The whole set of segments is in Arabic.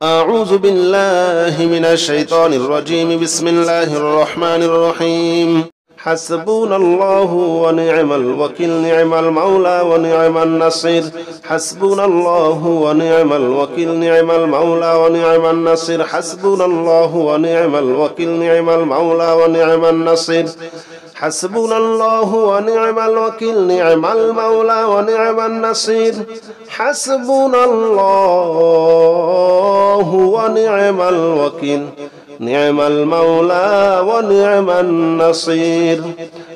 أعوذ بالله من الشيطان الرجيم. بسم الله الرحمن الرحيم. حسبنا الله ونعم الوكيل، نعم المولى ونعم النصير. حسبنا الله ونعم الوكيل، نعم المولى ونعم النصير. حسبنا الله ونعم الوكيل، نعم المولى ونعم النصير. حسبنا الله ونعم الوكيل، نعم المولى ونعم النصير. حسبنا الله ونعم الوكيل، نعم المولى ونعم النصير.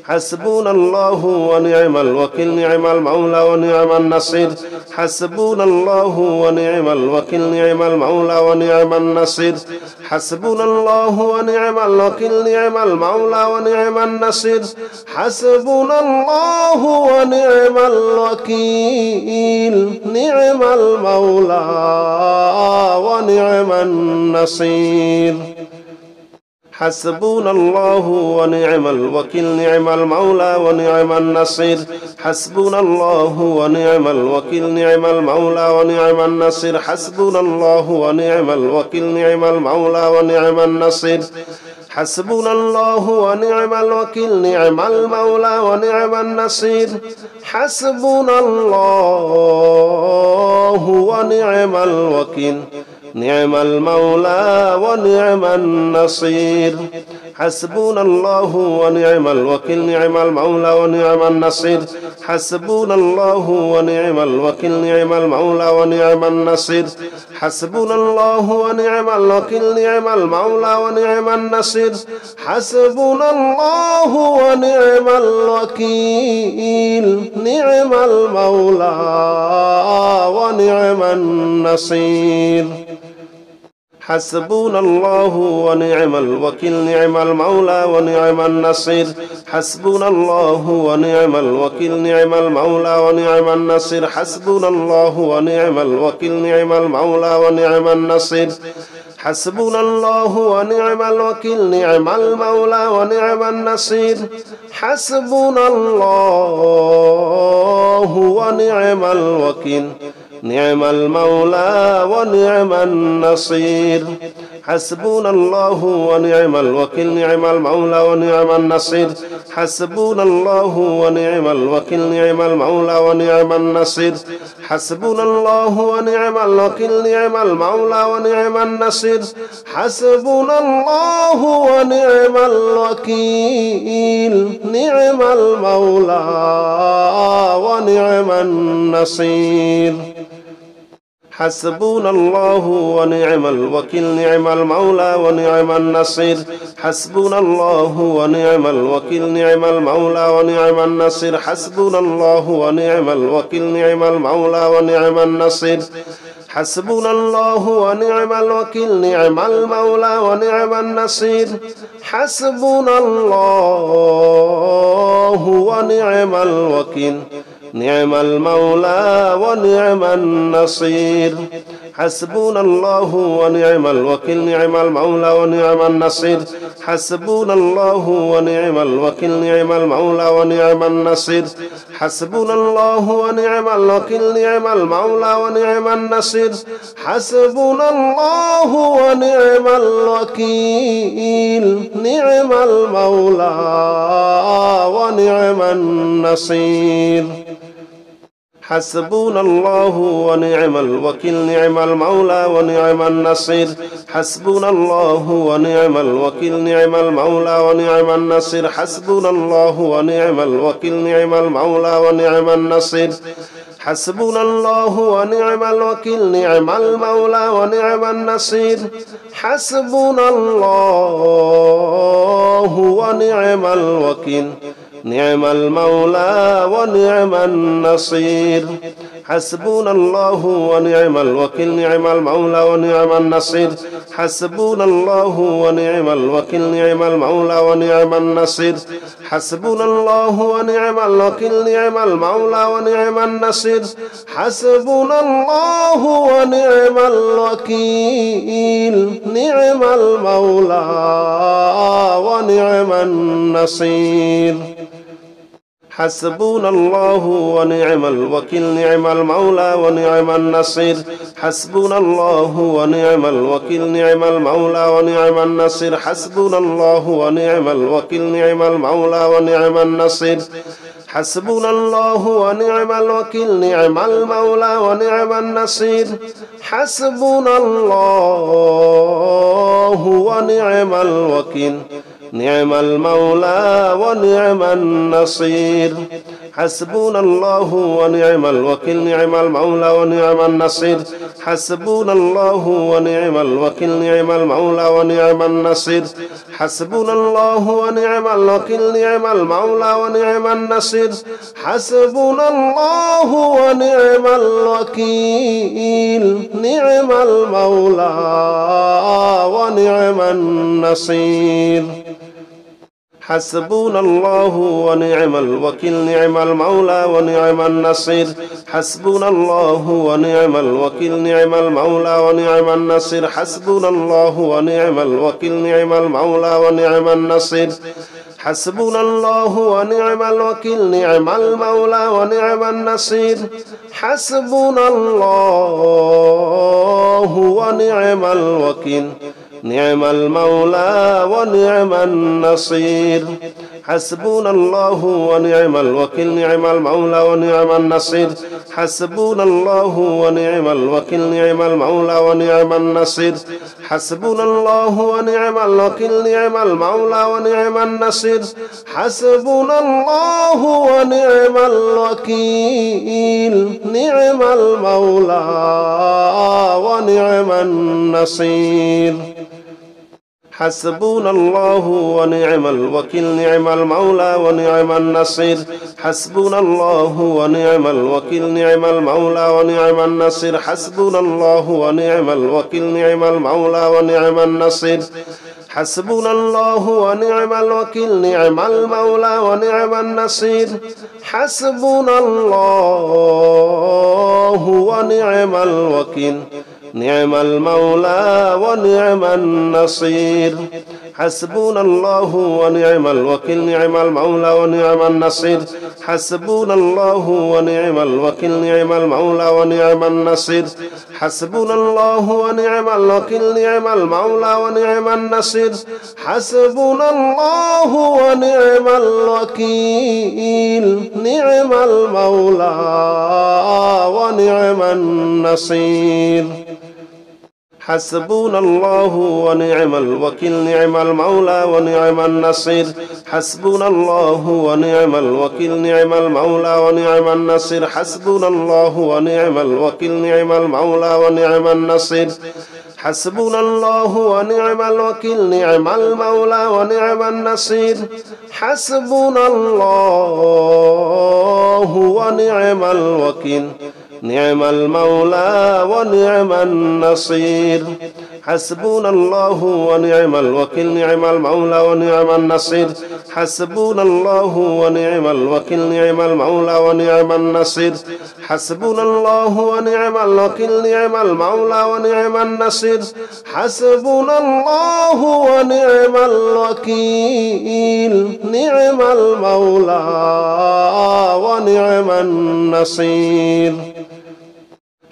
حسبنا الله ونعم الوكيل، نعم المولى ونعم النصير. حسبنا الله ونعم الوكيل، نعم المولى ونعم النصير. حسبنا الله ونعم الوكيل، نعم المولى ونعم النصير. حسبنا الله ونعم الوكيل، نعم المولى ونعم النصير. حسبنا الله ونعم الوكيل، نعم المولى ونعم النصير. حسبنا الله ونعم الوكيل، نعم المولى ونعم النصير. حسبنا الله ونعم الوكيل، نعم المولى ونعم النصير. حسبنا الله ونعم الوكيل، نعم المولى ونعم النصير. حسبنا الله ونعم الوكيل، نعم المولى ونعم النصير. حسبنا الله ونعم الوكيل، نعم المولى ونعم النصير. حسبنا الله ونعم الوكيل، نعم المولى ونعم النصير. حسبنا الله ونعم الوكيل، نعم المولى ونعم النصير. حسبنا الله ونعم الوكيل، نعم المولى ونعم النصير. حسبنا الله ونعم الوكيل، نعم المولى ونعم النصير. حسبنا الله ونعم الوكيل، نعم المولى ونعم النصير. حسبنا الله ونعم الوكيل، نعم المولى ونعم النصير. حسبنا الله ونعم الوكيل، نعم المولى ونعم النصير. حسبنا الله ونعم الوكيل، نعم المولى ونعم النصير. حسبنا الله ونعم الوكيل، نعم المولى ونعم النصير. حسبنا الله ونعم الوكيل، نعم المولى ونعم النصير. حسبنا الله ونعم الوكيل، نعم المولى ونعم النصير. حسبنا الله ونعم الوكيل، نعم المولى ونعم النصير. حسبنا الله ونعم الوكيل، نعم المولى ونعم النصير. حسبنا الله ونعم الوكيل، نعم المولى ونعم النصير. حسبنا الله ونعم الوكيل، نعم المولى ونعم النصير. حسبنا الله ونعم الوكيل، نعم المولى ونعم النصير. حسبنا الله ونعم الوكيل، نعم المولى ونعم النصير. حسبنا الله ونعم الوكيل، نعم المولى ونعم النصير. حسبنا الله ونعم الوكيل، نعم المولى ونعم النصير. حسبنا الله ونعم الوكيل، نعم المولى ونعم النصير. حسبنا الله ونعم الوكيل، نعم المولى ونعم النصير. حسبنا الله ونعم الوكيل، نعم المولى ونعم النصير. حسبنا الله ونعم الوكيل، نعم المولى ونعم النصير. حسبنا الله ونعم الوكيل، نعم المولى ونعم النصير. حسبنا الله ونعم الوكيل، نعم المولى ونعم النصير. حسبنا الله ونعم الوكيل، نعم المولى ونعم النصير. حسبنا الله ونعم الوكيل، نعم المولى ونعم النصير. حسبنا الله ونعم الوكيل، نعم المولى ونعم النصير. حسبنا الله ونعم الوكيل، نعم المولى ونعم النصير. حسبنا الله ونعم الوكيل، نعم المولى ونعم النصير. حسبنا الله ونعم الوكيل نعم المولى ونعم النصير حسبنا الله ونعم الوكيل نعم المولى ونعم النصير حسبنا الله ونعم الوكيل نعم المولى ونعم النصير حسبنا الله ونعم الوكيل نعم المولى ونعم النصير حسبنا الله ونعم الوكيل نعم المولى ونعم النصير حسبنا الله ونعم الوكيل نعم المولى ونعم النصير حسبنا الله ونعم الوكيل نعم المولى ونعم النصير حسبنا الله ونعم الوكيل نعم المولى ونعم النصير حسبنا الله ونعم الوكيل نعم المولى ونعم النصير حسبنا الله ونعم الوكيل نعم المولى ونعم النصير حسبنا الله ونعم الوكيل نعم المولى ونعم النصير حسبنا الله ونعم الوكيل نعم المولى ونعم النصير حسبنا الله ونعم الوكيل نعم المولى ونعم النصير حسبنا الله ونعم الوكيل نعم المولى ونعم النصير حسبنا الله ونعم الوكيل نعم المولى ونعم النصير حسبنا الله ونعم الوكيل نعم المولى ونعم النصير حسبنا الله ونعم الوكيل نعم المولى ونعم النصير حسبنا الله ونعم الوكيل نعم المولى ونعم النصير حسبنا الله ونعم الوكيل نعم المولى ونعم النصير حسبنا الله ونعم الوكيل نعم المولى ونعم النصير حسبنا الله ونعم الوكيل نعم المولى ونعم النصير حسبنا الله ونعم الوكيل نعم المولى ونعم النصير حسبنا الله ونعم الوكيل نعم المولى ونعم النصير حسبنا الله ونعم الوكيل نعم المولى ونعم النصير حسبنا الله ونعم الوكيل نعم المولى ونعم النصير حسبنا الله ونعم الوكيل نعم المولى ونعم النصير حسبنا الله ونعم الوكيل نعم المولى ونعم النصير حسبنا الله ونعم الوكيل نعم المولى ونعم النصير حسبنا الله ونعم الوكيل نعم المولى ونعم النصير حسبنا الله ونعم الوكيل نعم المولى ونعم النصير حسبنا الله ونعم الوكيل نعم المولى ونعم النصير حسبنا الله ونعم الوكيل نعم المولى ونعم النصير حسبنا الله ونعم الوكيل نعم المولى ونعم النصير حسبنا الله ونعم الوكيل نعم المولى ونعم النصير حسبنا الله ونعم الوكيل نعم المولى ونعم النصير حسبنا الله ونعم الوكيل نعم المولى ونعم النصير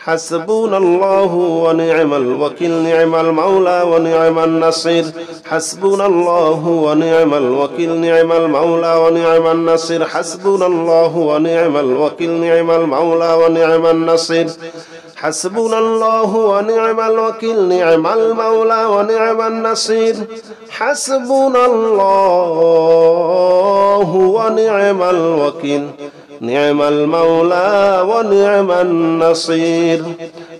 حسبنا الله ونعم الوكيل نعم المولى ونعم النصير حسبنا الله ونعم الوكيل نعم المولى ونعم النصير حسبنا الله ونعم الوكيل نعم المولى ونعم النصير حسبنا الله ونعم الوكيل نعم المولى ونعم النصير حسبنا الله ونعم الوكيل نعم المولى ونعم النصير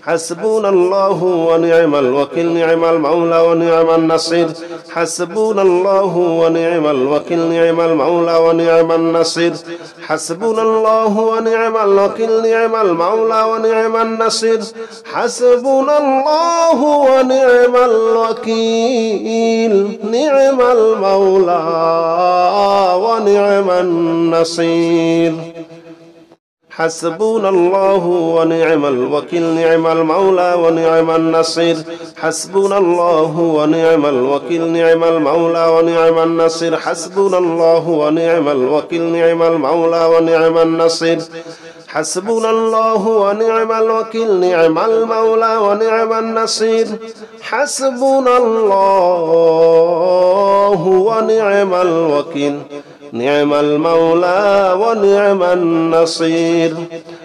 حسبنا الله ونعم الوكيل نعم المولى ونعم النصير حسبنا الله ونعم الوكيل نعم المولى ونعم النصير حسبنا الله ونعم الوكيل نعم المولى ونعم النصير حسبنا الله ونعم الوكيل نعم المولى ونعم النصير حسبنا الله ونعم الوكيل نعم المولى ونعم النصير حسبنا الله ونعم الوكيل نعم المولى ونعم النصير حسبنا الله ونعم الوكيل نعم المولى ونعم النصير حسبنا الله ونعم الوكيل نعم المولى ونعم النصير حسبنا الله ونعم الوكيل نعم المولى ونعم النصير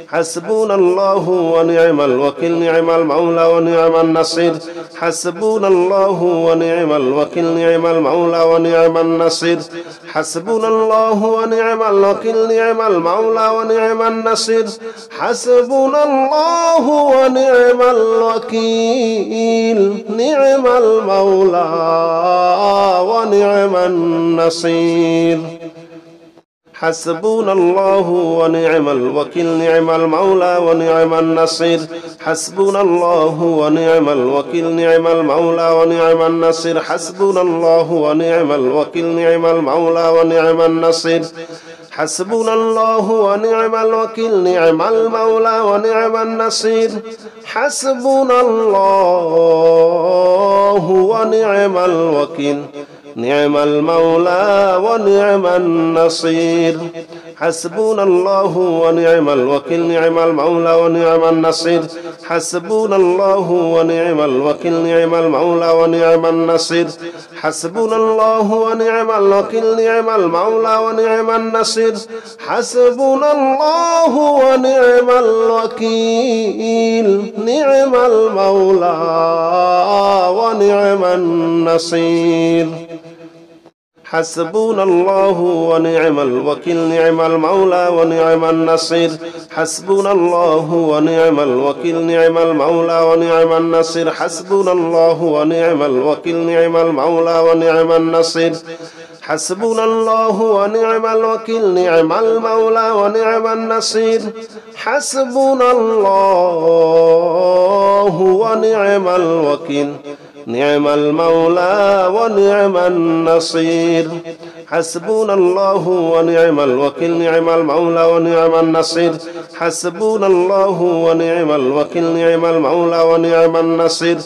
حسبنا الله ونعم الوكيل نعم المولى ونعم النصير حسبنا الله ونعم الوكيل نعم المولى ونعم النصير حسبنا الله ونعم الوكيل نعم المولى ونعم النصير حسبنا الله ونعم الوكيل نعم المولى ونعم النصير حسبنا الله ونعم الوكيل نعم المولى ونعم النصير حسبنا الله ونعم الوكيل نعم المولى ونعم النصير حسبنا الله ونعم الوكيل نعم المولى ونعم النصير حسبنا الله ونعم الوكيل نعم المولى ونعم النصير حسبنا الله ونعم الوكيل نعم المولى ونعم النصير حسبنا الله ونعم الوكيل نعم المولى ونعم النصير حسبنا الله ونعم الوكيل نعم المولى ونعم النصير حسبنا الله ونعم الوكيل نعم المولى ونعم النصير حسبنا الله ونعم الوكيل نعم المولى ونعم النصير حسبنا الله ونعم الوكيل نعم المولى ونعم النصير حسبنا الله ونعم الوكيل نعم المولى ونعم النصير حسبنا الله ونعم الوكيل نعم المولى ونعم النصير حسبنا الله ونعم الوكيل نعم المولى ونعم النصير حسبنا الله ونعم الوكيل نعم المولى ونعم النصير حسبنا الله ونعم الوكيل نعم المولى ونعم النصير حسبنا الله ونعم الوكيل نعم المولى ونعم النصير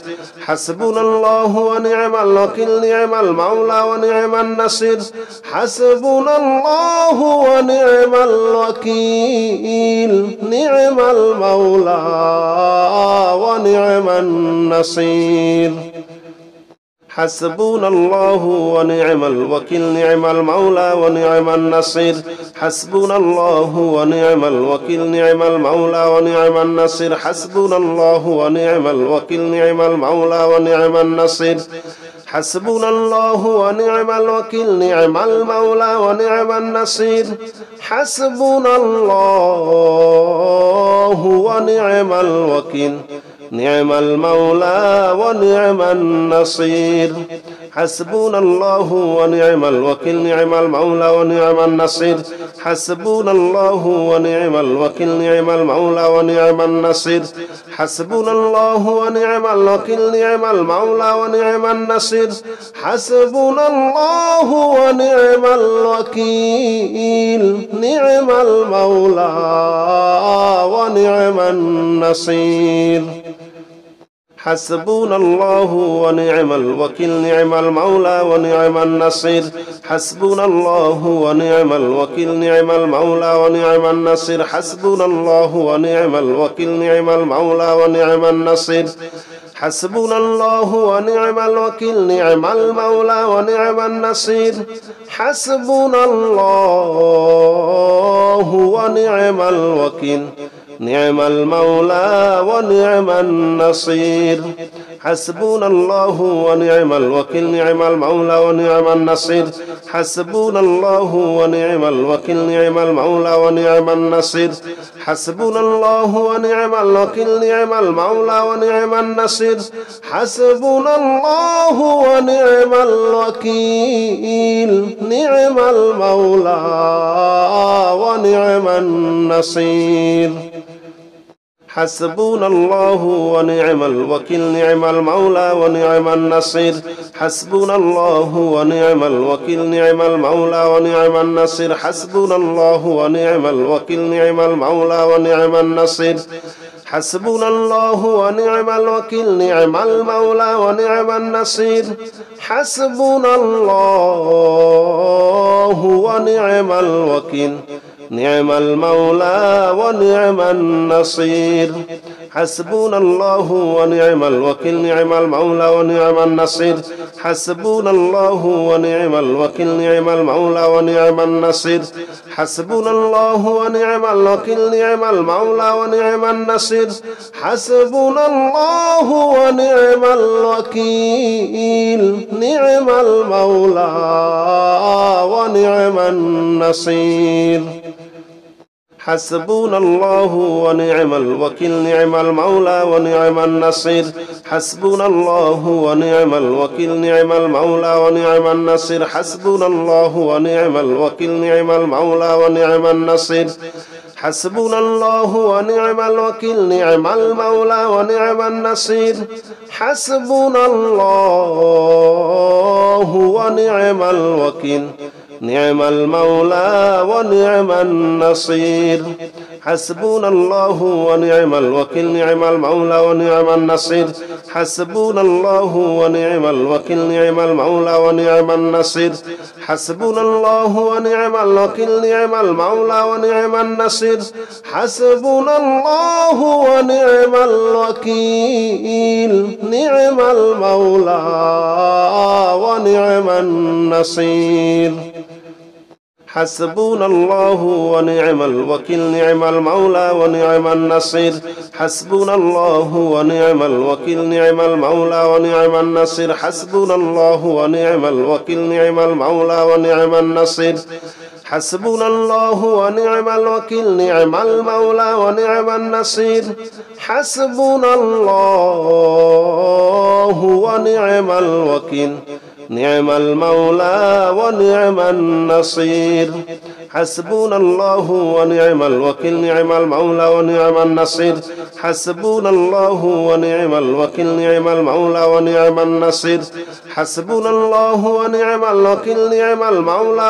حسبنا الله ونعم الوكيل نعم المولى ونعم النصير حسبنا الله ونعم الوكيل نعم المولى ونعم النصير حسبنا الله ونعم الوكيل نعم المولى ونعم النصير حسبنا الله ونعم الوكيل نعم المولى ونعم النصير حسبنا الله ونعم الوكيل نعم المولى ونعم النصير حسبنا الله ونعم الوكيل نعم المولى ونعم النصير حسبنا الله ونعم الوكيل نعم المولى ونعم النصير حسبنا الله ونعم الوكيل نعم المولى ونعم النصير حسبنا الله ونعم الوكيل نعم المولى ونعم النصير حسبنا الله ونعم الوكيل نعم المولى ونعم النصير حسبنا الله ونعم الوكيل نعم المولى ونعم النصير حسبنا الله ونعم الوكيل نعم المولى ونعم النصير حسبنا الله ونعم الوكيل نعم المولى ونعم النصير حسبنا الله ونعم الوكيل نعم المولى ونعم النصير حسبنا الله ونعم الوكيل نعم المولى ونعم النصير حسبنا الله ونعم الوكيل نعم المولى ونعم النصير حسبنا الله ونعم الوكيل نعم المولى ونعم النصير حسبنا الله ونعم الوكيل نعم المولى ونعم النصير حسبنا الله ونعم الوكيل نعم المولى ونعم النصير حسبنا الله ونعم الوكيل نعم المولى ونعم النصير حسبنا الله ونعم الوكيل نعم المولى ونعم النصير حسبنا الله ونعم الوكيل نعم المولى ونعم النصير حسبنا الله ونعم الوكيل نعم المولى ونعم النصير حسبنا الله ونعم الوكيل نعم المولى ونعم النصير حسبنا الله ونعم الوكيل نعم المولى ونعم النصير حسبنا الله ونعم الوكيل نعم المولى ونعم النصير حسبنا الله ونعم الوكيل نعم المولى ونعم النصير حسبنا الله ونعم الوكيل نعم المولى ونعم النصير حسبنا الله ونعم الوكيل نعم المولى ونعم النصير حسبنا الله ونعم الوكيل نعم المولى ونعم النصير حسبنا الله ونعم الوكيل نعم المولى ونعم النصير حسبنا الله ونعم الوكيل نعم المولى ونعم النصير حسبنا الله ونعم الوكيل نعم المولى ونعم النصير حسبنا الله ونعم الوكيل نعم المولى ونعم النصير حسبنا الله ونعم الوكيل نعم المولى ونعم النصير حسبنا الله ونعم الوكيل نعم المولى ونعم النصير حسبنا الله ونعم الوكيل نعم المولى ونعم النصير حسبنا الله ونعم الوكيل نعم المولى ونعم النصير حسبنا الله ونعم الوكيل نعم المولى ونعم النصير حسبنا الله ونعم الوكيل نعم المولى ونعم النصير حسبنا الله ونعم الوكيل نعم المولى ونعم النصير حسبنا الله ونعم الوكيل نعم المولى ونعم النصير حسبنا الله ونعم الوكيل نعم المولى ونعم النصير حسبنا الله ونعم الوكيل نعم المولى ونعم النصير حسبنا الله ونعم الوكيل نعم المولى ونعم النصير حسبنا الله ونعم الوكيل نعم المولى ونعم النصير حسبنا الله ونعم الوكيل نعم المولى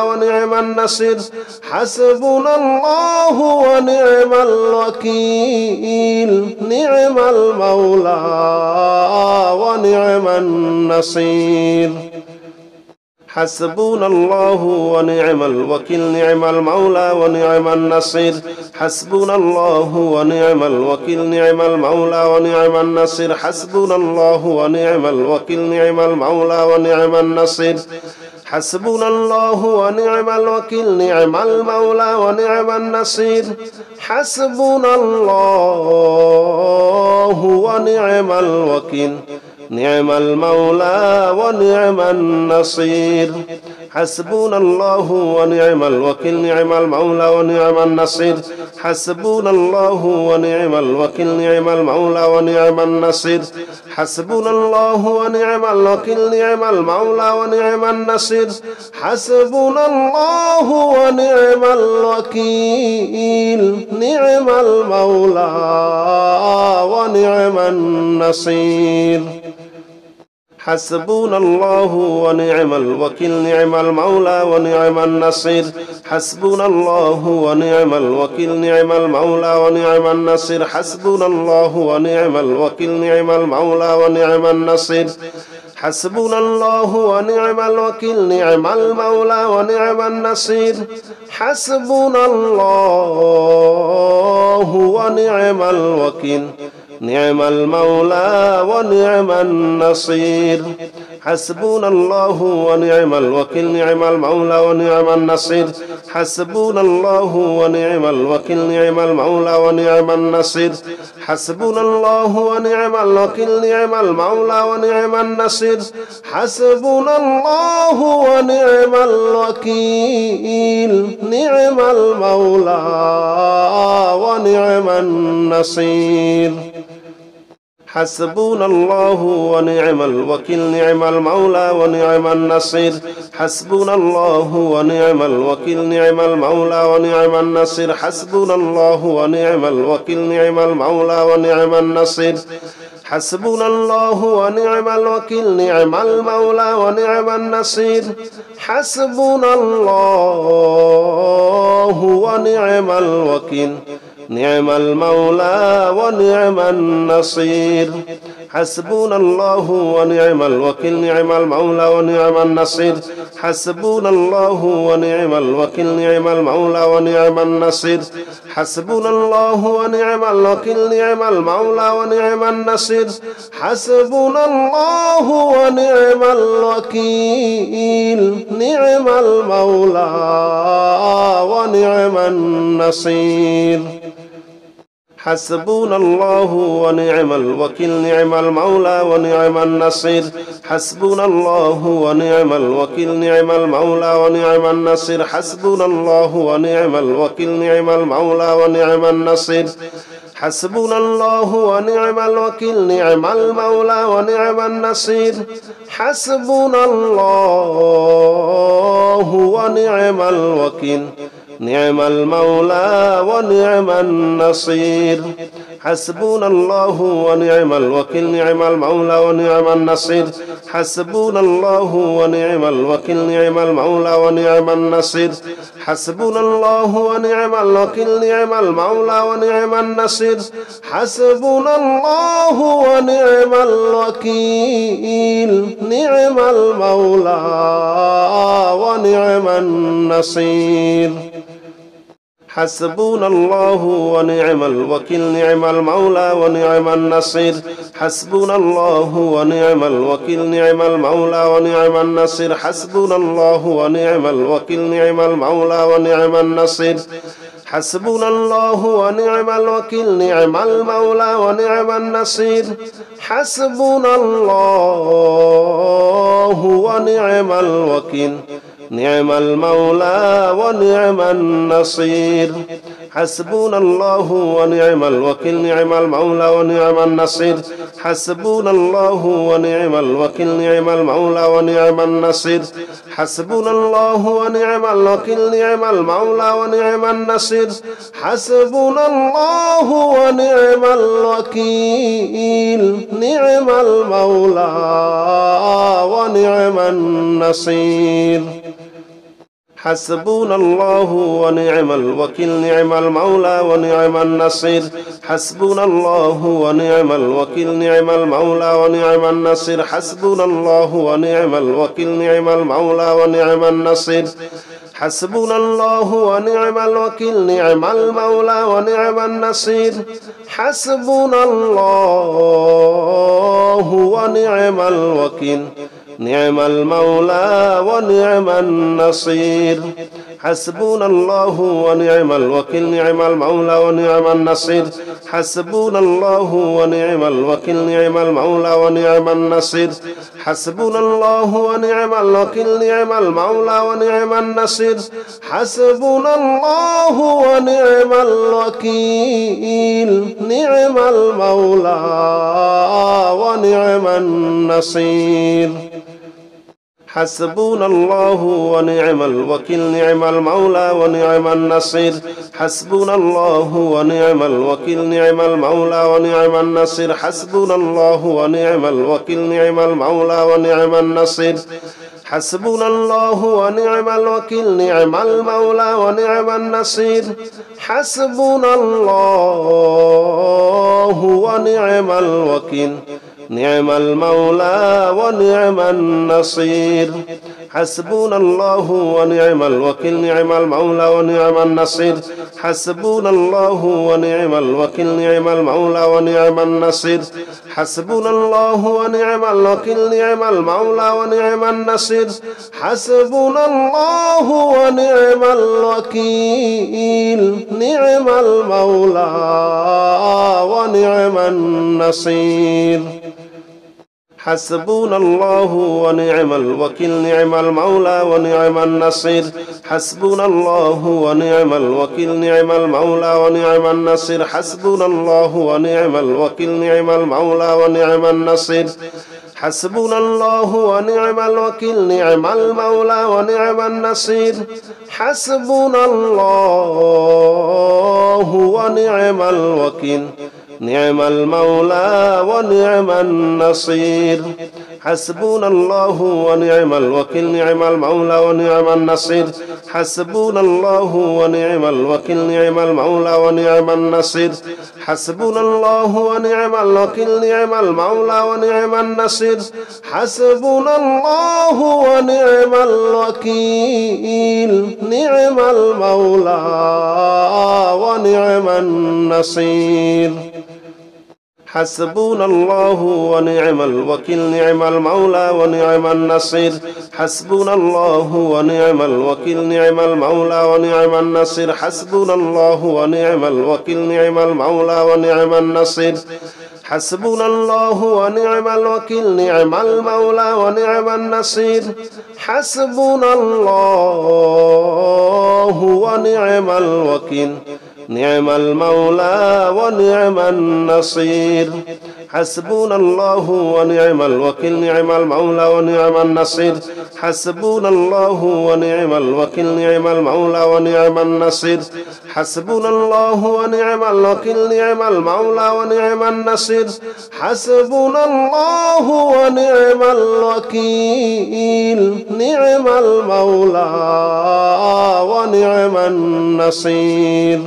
ونعم النصير حسبنا الله ونعم الوكيل نعم المولى ونعم النصير حسبنا الله ونعم الوكيل نعم المولى ونعم النصير حسبنا الله ونعم الوكيل نعم المولى ونعم النصير حسبنا الله ونعم الوكيل نعم المولى ونعم النصير حسبنا الله ونعم الوكيل نعم المولى ونعم النصير حسبنا الله ونعم الوكيل نعم المولى ونعم النصير حسبنا الله ونعم الوكيل نعم المولى ونعم النصير حسبنا الله ونعم الوكيل نعم المولى ونعم النصير حسبنا الله ونعم الوكيل نعم المولى ونعم النصير حسبنا الله ونعم الوكيل نعم المولى ونعم النصير حسبنا الله ونعم الوكيل نعم المولى ونعم النصير حسبنا الله ونعم الوكيل نعم المولى ونعم النصير حسبنا الله ونعم الوكيل نعم المولى ونعم النصير حسبنا الله ونعم الوكيل نعم المولى ونعم النصير حسبنا الله ونعم الوكيل نعم المولى ونعم النصير حسبنا الله ونعم الوكيل نعم المولى ونعم النصير حسبنا الله ونعم الوكيل نعم المولى ونعم النصير حسبنا الله ونعم الوكيل نعم المولى ونعم النصير حسبنا الله ونعم الوكيل نعم المولى ونعم النصير حسبنا الله ونعم الوكيل نعم المولى ونعم النصير حسبنا الله ونعم الوكيل نعم المولى ونعم النصير حسبنا الله ونعم الوكيل نعم المولى ونعم النصير حسبنا الله ونعم الوكيل نعم المولى ونعم النصير حسبنا الله ونعم الوكيل نعم المولى ونعم النصير حسبنا الله ونعم الوكيل نعم المولى ونعم النصير حسبنا الله ونعم الوكيل نعم المولى ونعم النصير حسبنا الله ونعم الوكيل نعم المولى ونعم النصير حسبنا الله ونعم الوكيل نعم المولى ونعم النصير حسبنا الله ونعم الوكيل نعم المولى ونعم النصير حسبنا الله ونعم الوكيل نعم المولى ونعم النصير حسبنا الله ونعم الوكيل نعم المولى ونعم النصير حسبنا الله ونعم الوكيل نعم المولى ونعم النصير حسبنا الله ونعم الوكيل نعم المولى ونعم النصير حسبنا الله ونعم الوكيل نعم المولى ونعم النصير حسبنا الله ونعم الوكيل نعم المولى ونعم النصير حسبنا الله ونعم الوكيل نعم المولى ونعم النصير حسبنا الله ونعم الوكيل نعم المولى ونعم النصير حسبنا الله ونعم الوكيل نعم المولى ونعم النصير حسبنا الله ونعم الوكيل نعم المولى ونعم النصير حسبنا الله ونعم الوكيل نعم المولى ونعم النصير حسبنا الله ونعم الوكيل نعم المولى ونعم النصير حسبنا الله ونعم الوكيل نعم المولى ونعم النصير حسبنا الله ونعم الوكيل نعم المولى ونعم النصير حسبنا الله ونعم الوكيل نعم المولى ونعم النصير حسبنا الله ونعم الوكيل نعم المولى ونعم النصير حسبنا الله ونعم الوكيل نعم المولى ونعم النصير حسبنا الله ونعم الوكيل نعم المولى ونعم النصير حسبنا الله ونعم الوكيل نعم المولى ونعم النصير حسبنا الله ونعم الوكيل نعم المولى ونعم النصير حسبنا الله ونعم الوكيل نعم المولى ونعم النصير حسبنا الله ونعم الوكيل نعم المولى ونعم النصير حسبنا الله ونعم الوكيل نعم المولى ونعم النصير حسبنا الله ونعم الوكيل نعم المولى ونعم النصير حسبنا الله ونعم الوكيل نعم المولى ونعم النصير حسبنا الله ونعم الوكيل نعم المولى ونعم النصير حسبنا الله ونعم الوكيل نعم المولى ونعم النصير حسبنا الله ونعم الوكيل نعم المولى ونعم النصير حسبنا الله ونعم الوكيل نعم المولى ونعم النصير حسبنا الله ونعم الوكيل نعم المولى ونعم النصير حسبنا الله ونعم الوكيل نعم المولى ونعم النصير حسبنا الله ونعم الوكيل نعم المولى ونعم النصير حسبنا الله ونعم الوكيل نعم المولى ونعم النصير حسبنا الله ونعم الوكيل نعم المولى ونعم النصير حسبنا الله ونعم الوكيل نعم المولى ونعم النصير حسبنا الله ونعم الوكيل نعم المولى ونعم النصير حسبنا الله ونعم الوكيل نعم المولى ونعم النصير حسبنا الله ونعم الوكيل نعم المولى ونعم النصير حسبنا الله ونعم الوكيل نعم المولى ونعم النصير حسبنا الله ونعم الوكيل نعم المولى ونعم النصير حسبنا الله ونعم الوكيل نعم المولى ونعم النصير حسبنا الله ونعم الوكيل نعم المولى ونعم النصير حسبنا الله ونعم الوكيل نعم المولى ونعم النصير حسبنا الله ونعم الوكيل نعم المولى ونعم النصير حسبنا الله ونعم الوكيل نعم المولى ونعم النصير حسبنا الله ونعم الوكيل نعم المولى ونعم النصير حسبنا الله ونعم الوكيل نعم المولى ونعم النصير حسبنا الله ونعم الوكيل نعم المولى ونعم النصير حسبنا الله ونعم الوكيل نعم المولى ونعم النصير حسبنا الله ونعم الوكيل نعم المولى ونعم النصير حسبنا الله ونعم الوكيل نعم المولى ونعم النصير حسبنا الله ونعم الوكيل نعم المولى ونعم النصير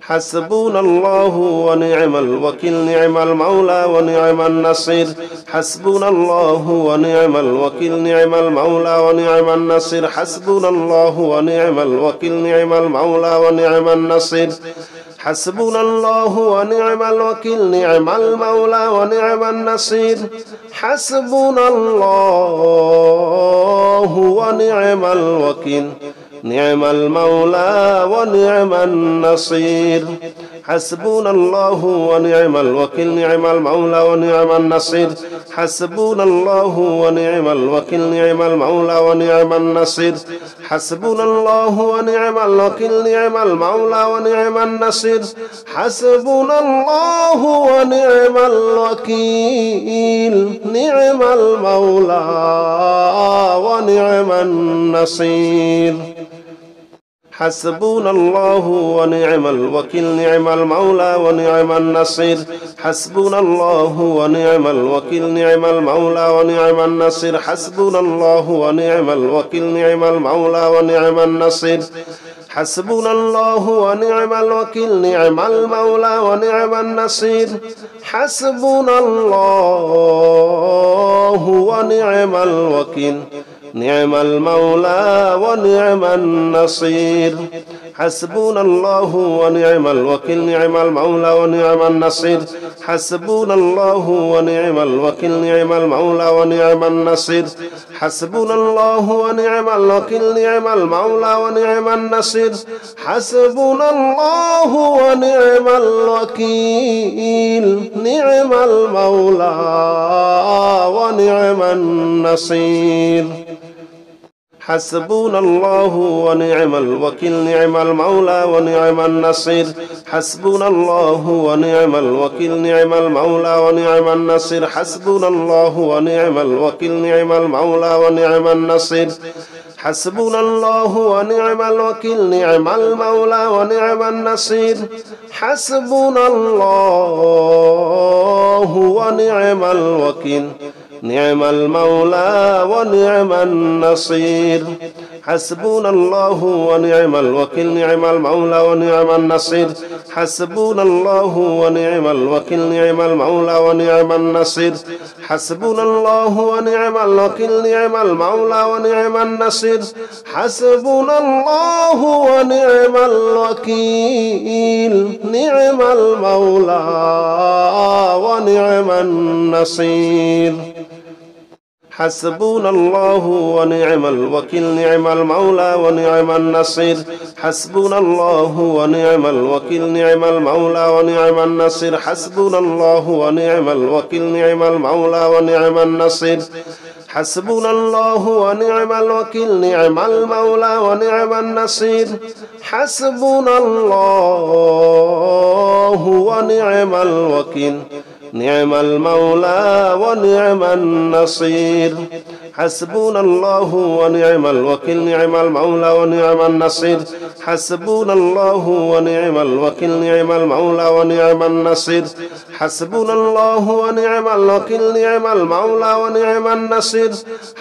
حسبنا الله ونعم الوكيل نعم المولى ونعم النصير حسبنا الله ونعم الوكيل نعم المولى ونعم النصير حسبنا الله ونعم الوكيل نعم المولى ونعم النصير حسبنا الله ونعم الوكيل نعم المولى ونعم النصير حسبنا الله ونعم الوكيل نعم المولى ونعم النصير حسبنا الله ونعم الوكيل نعم المولى ونعم النصير حسبنا الله ونعم الوكيل نعم المولى ونعم النصير حسبنا الله ونعم الوكيل نعم المولى ونعم النصير حسبنا الله ونعم الوكيل نعم المولى ونعم النصير حسبنا الله ونعم الوكيل نعم المولى ونعم النصير حسبنا الله ونعم الوكيل نعم المولى ونعم النصير حسبنا الله ونعم الوكيل نعم المولى ونعم النصير حسبنا الله ونعم الوكيل نعم المولى ونعم النصير حسبنا الله ونعم الوكيل نعم المولى ونعم النصير حسبنا الله ونعم الوكيل نعم المولى ونعم النصير حسبنا الله ونعم الوكيل نعم المولى ونعم النصير حسبنا الله ونعم الوكيل نعم المولى ونعم النصير حسبنا الله ونعم الوكيل نعم المولى ونعم النصير حسبنا الله ونعم الوكيل نعم المولى ونعم النصير حسبنا الله ونعم الوكيل نعم المولى ونعم النصير حسبنا الله ونعم الوكيل نعم المولى ونعم النصير حسبنا الله ونعم الوكيل نعم المولى ونعم النصير حسبنا الله ونعم الوكيل نعم المولى ونعم النصير حسبنا الله ونعم الوكيل نعم المولى ونعم النصير حسبنا الله ونعم الوكيل نعم المولى ونعم النصير حسبنا الله ونعم الوكيل نعم المولى ونعم النصير حسبنا الله ونعم الوكيل نعم المولى ونعم النصير حسبنا الله ونعم الوكيل نعم المولى ونعم النصير حسبنا الله ونعم الوكيل نعم المولى ونعم النصير حسبنا الله ونعم الوكيل نعم المولى ونعم النصير حسبنا الله ونعم الوكيل نعم المولى ونعم النصير حسبنا الله ونعم الوكيل نعم المولى ونعم النصير حسبنا الله ونعم الوكيل نعم المولى ونعم النصير حسبنا الله ونعم الوكيل نعم المولى ونعم النصير حسبنا الله ونعم الوكيل نعم المولى ونعم النصير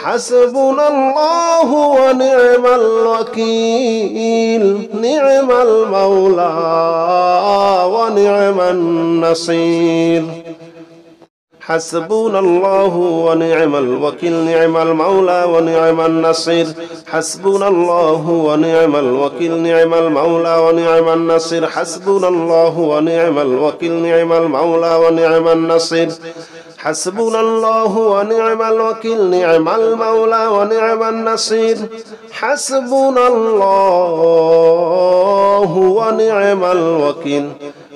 حسبنا الله ونعم الوكيل نعم المولى ونعم النصير حسبنا الله ونعم الوكيل نعم المولى ونعم النصير حسبنا الله ونعم الوكيل نعم المولى ونعم النصير حسبنا الله ونعم الوكيل نعم المولى ونعم النصير حسبنا الله ونعم الوكيل نعم المولى ونعم النصير حسبنا الله ونعم الوكيل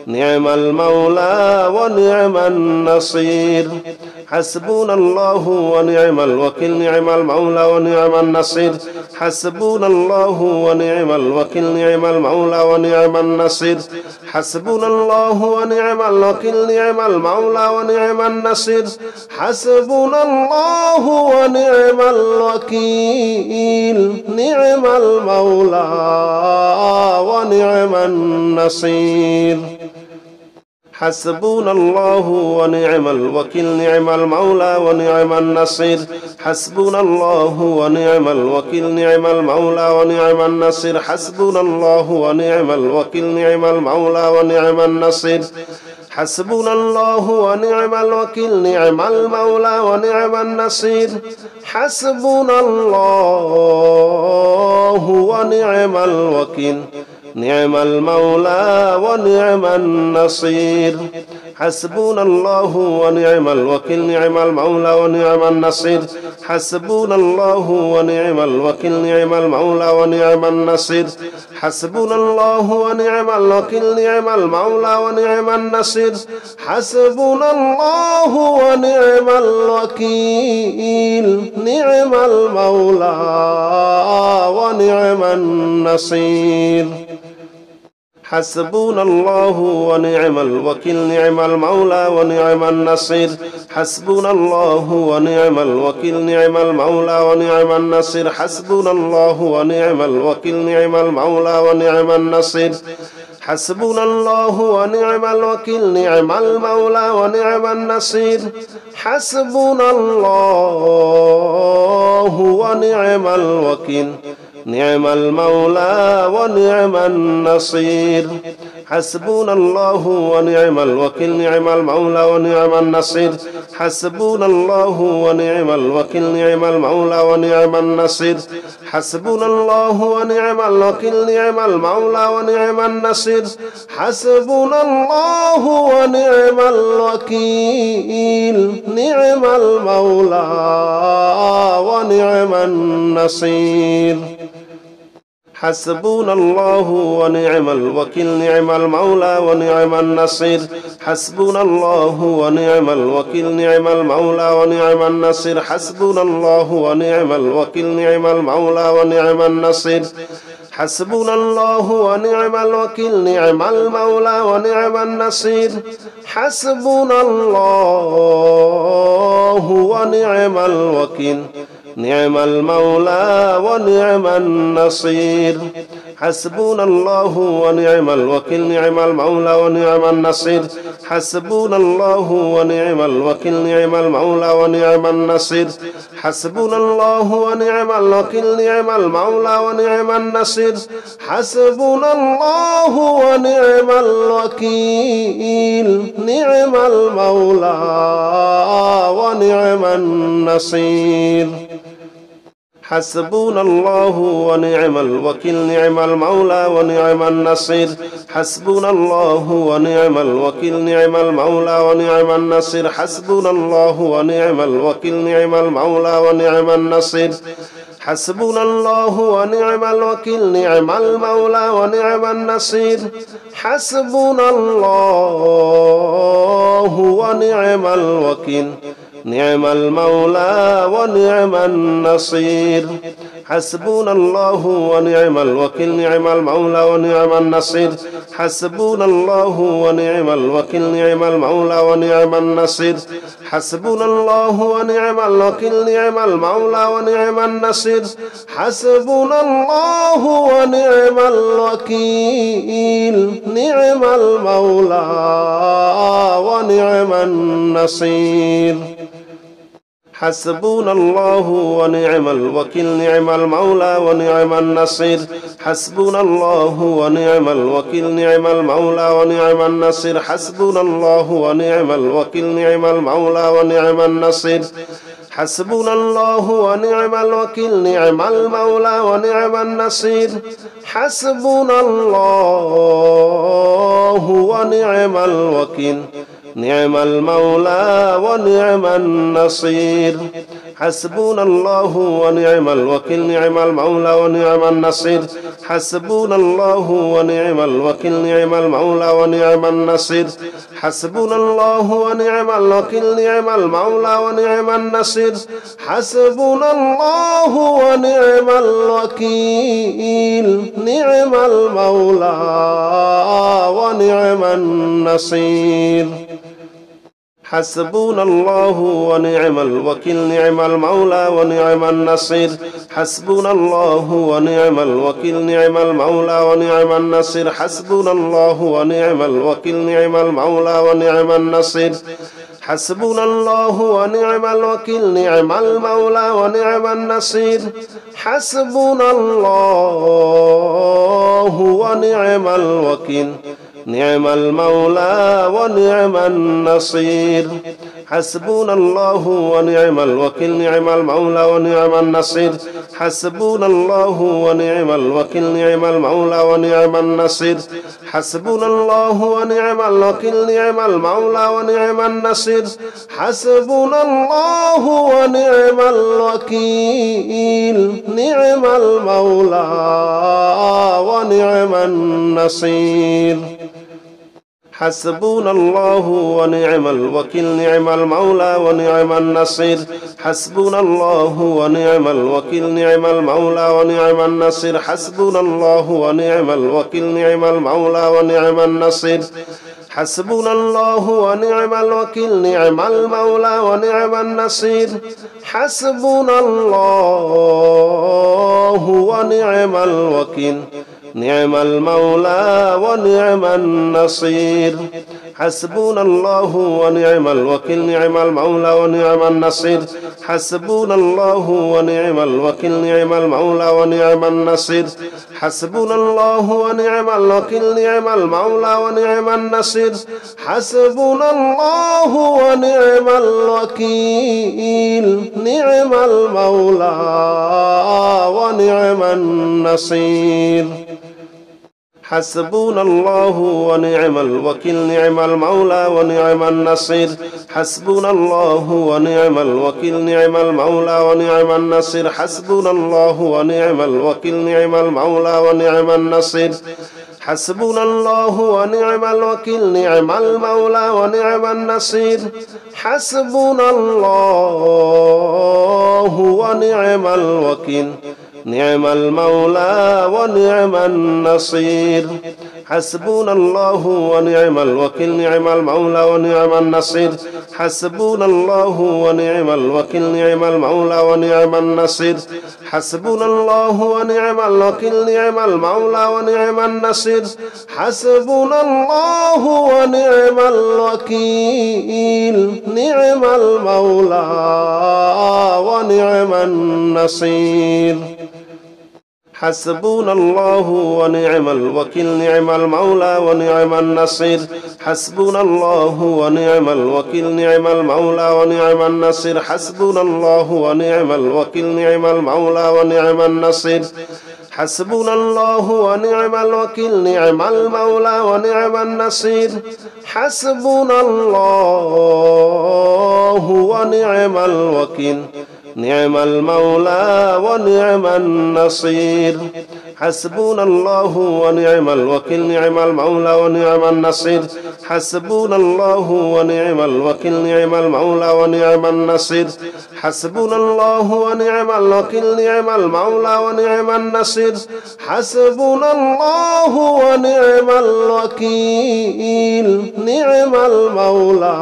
نعم المولى ونعم النصير حسبنا الله ونعم الوكيل نعم المولى ونعم النصير حسبنا الله ونعم الوكيل نعم المولى ونعم النصير حسبنا الله ونعم الوكيل نعم المولى ونعم النصير حسبنا الله ونعم الوكيل نعم المولى ونعم النصير حسبنا الله ونعم الوكيل نعم المولى ونعم النصير حسبنا الله ونعم الوكيل نعم المولى ونعم النصير حسبنا الله ونعم الوكيل نعم المولى ونعم النصير حسبنا الله ونعم الوكيل نعم المولى ونعم النصير حسبنا الله ونعم الوكيل نعم المولى ونعم النصير حسبنا الله ونعم الوكيل نعم المولى ونعم النصير حسبنا الله ونعم الوكيل نعم المولى ونعم النصير حسبنا الله ونعم الوكيل نعم المولى ونعم النصير حسبنا الله ونعم الوكيل نعم المولى ونعم النصير حسبنا الله ونعم الوكيل نعم المولى ونعم النصير حسبنا الله ونعم الوكيل نعم المولى ونعم النصير حسبنا الله ونعم الوكيل نعم المولى ونعم النصير حسبنا الله ونعم الوكيل نعم المولى ونعم النصير حسبنا الله ونعم الوكيل نعم المولى ونعم النصير حسبنا الله ونعم الوكيل نعم المولى ونعم النصير حسبنا الله ونعم الوكيل نعم المولى ونعم النصير حسبنا الله ونعم الوكيل نعم المولى ونعم النصير حسبنا الله ونعم الوكيل نعم المولى ونعم النصير حسبنا الله ونعم الوكيل نعم المولى ونعم النصير حسبنا الله ونعم الوكيل نعم المولى ونعم النصير حسبنا الله ونعم الوكيل نعم المولى ونعم النصير حسبنا الله ونعم الوكيل نعم المولى ونعم النصير حسبنا الله ونعم الوكيل نعم المولى ونعم النصير حسبنا الله ونعم الوكيل نعم المولى ونعم النصير حسبنا الله ونعم الوكيل نعم المولى ونعم النصير حسبنا الله ونعم الوكيل نعم المولى ونعم النصير حسبنا الله ونعم الوكيل نعم المولى ونعم النصير حسبنا الله ونعم الوكيل نعم المولى ونعم النصير حسبنا الله ونعم الوكيل نعم المولى ونعم النصير حسبنا الله ونعم الوكيل نعم المولى ونعم النصير حسبنا الله ونعم الوكيل نعم المولى ونعم النصير حسبنا الله ونعم الوكيل نعم المولى ونعم النصير حسبنا الله ونعم الوكيل نعم المولى ونعم النصير حسبنا الله ونعم الوكيل نعم المولى ونعم النصير حسبنا الله ونعم الوكيل نعم المولى ونعم النصير حسبنا الله ونعم الوكيل نعم المولى ونعم النصير حسبنا الله ونعم الوكيل نعم المولى ونعم النصير حسبنا الله ونعم الوكيل نعم المولى ونعم النصير حسبنا الله ونعم الوكيل نعم المولى ونعم النصير حسبنا الله ونعم الوكيل نعم المولى ونعم النصير حسبنا الله ونعم الوكيل نعم المولى ونعم النصير حسبنا الله ونعم الوكيل نعم المولى ونعم النصير حسبنا الله ونعم الوكيل نعم المولى ونعم النصير حسبنا الله ونعم الوكيل نعم المولى ونعم النصير حسبنا الله ونعم الوكيل نعم المولى ونعم النصير حسبنا الله ونعم الوكيل نعم المولى ونعم النصير حسبنا الله ونعم الوكيل نعم المولى ونعم النصير حسبنا الله ونعم الوكيل نعم المولى ونعم النصير حسبنا الله ونعم الوكيل نعم المولى ونعم النصير حسبنا الله ونعم الوكيل نعم المولى ونعم النصير حسبنا الله ونعم الوكيل نعم المولى ونعم النصير حسبنا الله ونعم الوكيل نعم المولى ونعم النصير حسبنا الله ونعم الوكيل نعم المولى ونعم النصير حسبنا الله ونعم الوكيل نعم المولى ونعم النصير حسبنا الله ونعم الوكيل نعم المولى ونعم النصير حسبنا الله ونعم الوكيل نعم المولى ونعم النصير حسبنا الله ونعم الوكيل نعم المولى ونعم النصير حسبنا الله ونعم الوكيل نعم المولى ونعم النصير حسبنا الله ونعم الوكيل نعم المولى ونعم النصير حسبنا الله ونعم الوكيل نعم المولى ونعم النصير حسبنا الله ونعم الوكيل نعم المولى ونعم النصير حسبنا الله ونعم الوكيل نعم المولى ونعم النصير حسبنا الله ونعم الوكيل نعم المولى ونعم النصير حسبنا الله ونعم الوكيل نعم المولى ونعم النصير حسبنا الله ونعم الوكيل نعم المولى ونعم النصير حسبنا الله ونعم الوكيل نعم المولى ونعم النصير حسبنا الله ونعم الوكيل نعم المولى ونعم النصير حسبنا الله ونعم الوكيل نعم المولى ونعم النصير حسبنا الله ونعم الوكيل نعم المولى ونعم النصير حسبنا الله ونعم الوكيل نعم المولى ونعم النصير حسبنا الله ونعم الوكيل نعم المولى ونعم النصير حسبنا الله ونعم الوكيل نعم المولى ونعم النصير حسبنا الله ونعم الوكيل نعم المولى ونعم النصير حسبنا الله ونعم الوكيل نعم المولى ونعم النصير حسبنا الله ونعم الوكيل نعم المولى ونعم النصير حسبنا الله ونعم الوكيل نعم المولى ونعم النصير حسبنا الله ونعم الوكيل نعم المولى ونعم النصير حسبنا الله ونعم الوكيل نعم المولى ونعم النصير حسبنا الله ونعم الوكيل نعم المولى ونعم النصير حسبنا الله ونعم الوكيل نعم المولى ونعم النصير حسبنا الله ونعم الوكيل نعم المولى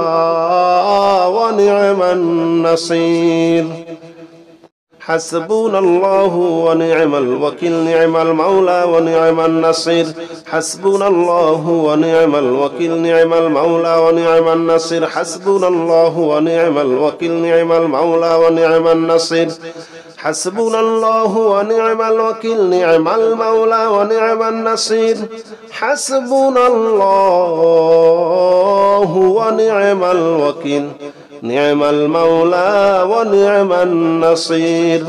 ونعم النصير حسبنا الله ونعم الوكيل نعم المولى ونعم النصير حسبنا الله ونعم الوكيل نعم المولى ونعم النصير حسبنا الله ونعم الوكيل نعم المولى ونعم النصير حسبنا الله ونعم الوكيل نعم المولى ونعم النصير حسبنا الله ونعم الوكيل نعم المولى ونعم النصير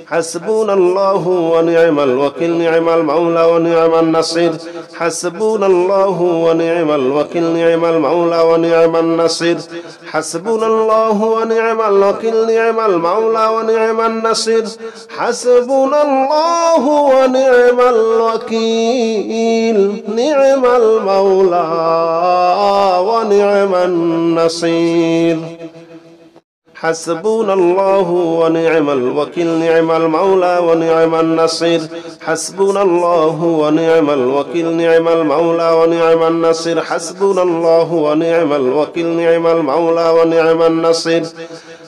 حسبنا الله ونعم الوكيل نعم المولى ونعم النصير حسبنا الله ونعم الوكيل نعم المولى ونعم النصير حسبنا الله ونعم الوكيل نعم المولى ونعم النصير حسبنا الله ونعم الوكيل نعم المولى ونعم النصير حسبنا الله ونعم الوكيل نعم المولى ونعم النصير حسبنا الله ونعم الوكيل نعم المولى ونعم النصير حسبنا الله ونعم الوكيل نعم المولى ونعم النصير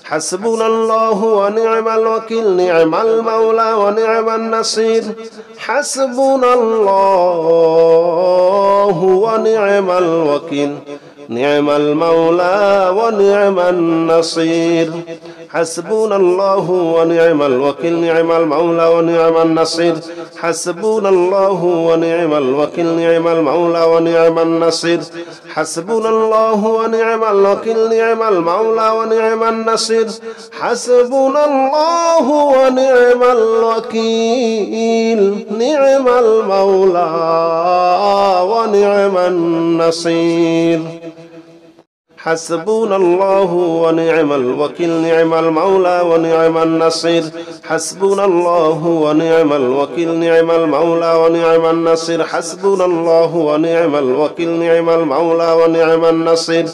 حسبنا الله ونعم الوكيل نعم المولى ونعم النصير حسبنا الله ونعم الوكيل نعم المولى ونعم النصير حسبنا الله ونعم الوكيل نعم المولى ونعم النصير حسبنا الله ونعم الوكيل نعم المولى ونعم النصير حسبنا الله ونعم الوكيل نعم المولى ونعم النصير حسبنا الله ونعم الوكيل نعم المولى ونعم النصير حسبنا الله ونعم الوكيل نعم المولى ونعم النصير حسبنا الله ونعم الوكيل نعم المولى ونعم النصير حسبنا الله ونعم الوكيل نعم المولى ونعم النصير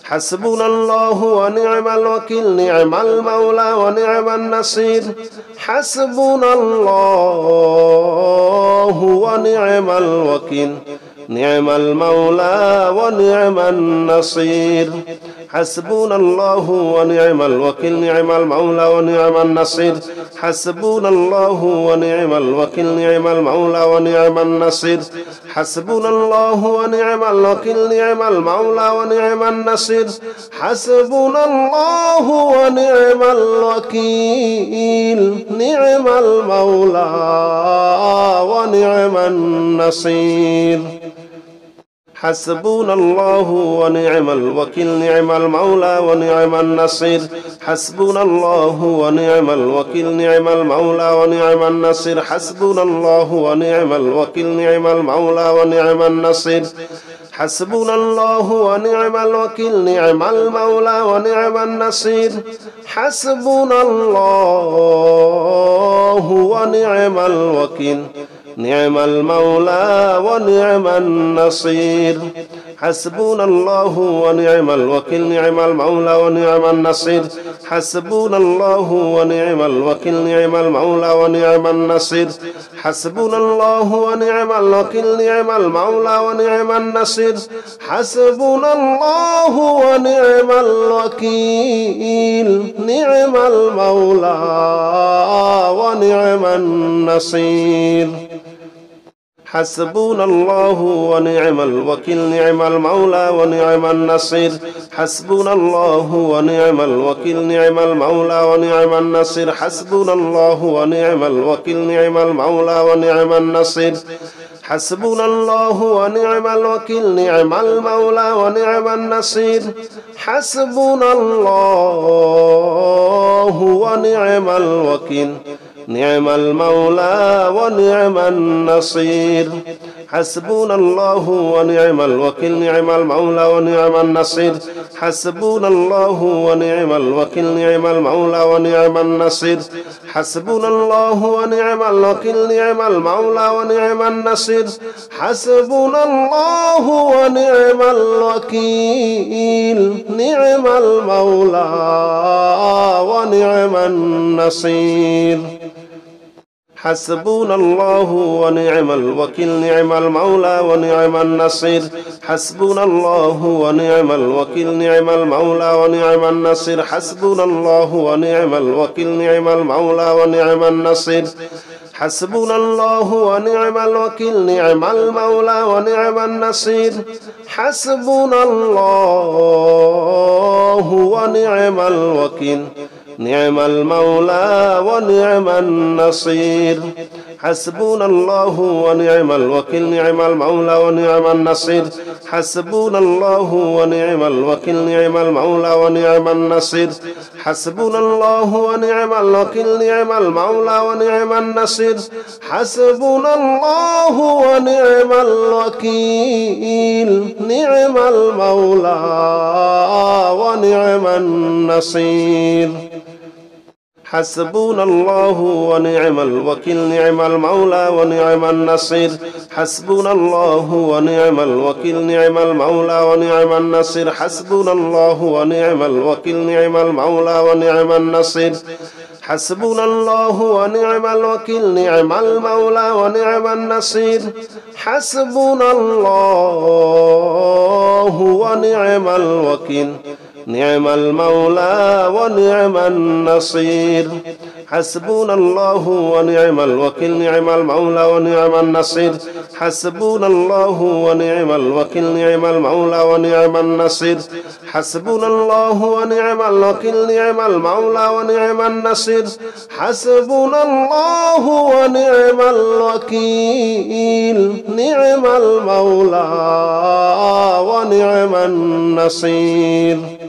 حسبنا الله ونعم الوكيل نعم المولى ونعم النصير حسبنا الله ونعم الوكيل نعم المولى ونعم النصير حسبنا الله ونعم الوكيل نعم المولى ونعم النصير حسبنا الله ونعم الوكيل نعم المولى ونعم النصير حسبنا الله ونعم الوكيل نعم المولى ونعم النصير حسبنا الله ونعم الوكيل نعم المولى ونعم النصير حسبنا الله ونعم الوكيل نعم المولى ونعم النصير حسبنا الله ونعم الوكيل نعم المولى ونعم النصير حسبنا الله ونعم الوكيل نعم المولى ونعم النصير حسبنا الله ونعم الوكيل نعم المولى ونعم النصير حسبنا الله ونعم الوكيل نعم المولى ونعم النصير حسبنا الله ونعم الوكيل نعم المولى ونعم النصير حسبنا الله ونعم الوكيل نعم المولى ونعم النصير حسبنا الله ونعم الوكيل نعم المولى ونعم النصير حسبنا الله ونعم الوكيل نعم المولى ونعم النصير حسبنا الله ونعم الوكيل نعم المولى ونعم النصير حسبنا الله ونعم الوكيل نعم المولى ونعم النصير حسبنا الله ونعم الوكيل نعم المولى ونعم النصير حسبنا الله ونعم الوكيل نعم المولى ونعم النصير حسبنا الله ونعم الوكيل نعم المولى ونعم النصير حسبنا الله ونعم الوكيل نعم المولى ونعم النصير حسبنا الله ونعم الوكيل نعم المولى ونعم النصير حسبنا الله ونعم الوكيل نعم المولى ونعم النصير حسبنا الله ونعم الوكيل نعم المولى ونعم النصير حسبنا الله ونعم الوكيل نعم المولى ونعم النصير حسبنا الله ونعم الوكيل نعم المولى ونعم النصير حسبنا الله ونعم الوكيل نعم المولى ونعم النصير حسبنا الله ونعم الوكيل نعم المولى ونعم النصير حسبنا الله ونعم الوكيل نعم المولى ونعم النصير حسبنا الله ونعم الوكيل نعم المولى ونعم النصير حسبنا الله ونعم الوكيل نعم المولى ونعم النصير حسبنا الله ونعم الوكيل نعم المولى ونعم النصير حسبنا الله ونعم الوكيل نعم المولى ونعم النصير حسبنا الله ونعم الوكيل نعم المولى ونعم النصير حسبنا الله ونعم الوكيل نعم المولى ونعم النصير حسبنا الله ونعم الوكيل نعم المولى ونعم النصير حسبنا الله ونعم الوكيل نعم المولى ونعم النصير حسبنا الله ونعم الوكيل نعم المولى ونعم النصير حسبنا الله ونعم الوكيل نعم المولى ونعم النصير حسبنا الله ونعم الوكيل نعم المولى ونعم النصير حسبنا الله ونعم الوكيل نعم المولى ونعم النصير حسبنا الله ونعم الوكيل نعم المولى ونعم النصير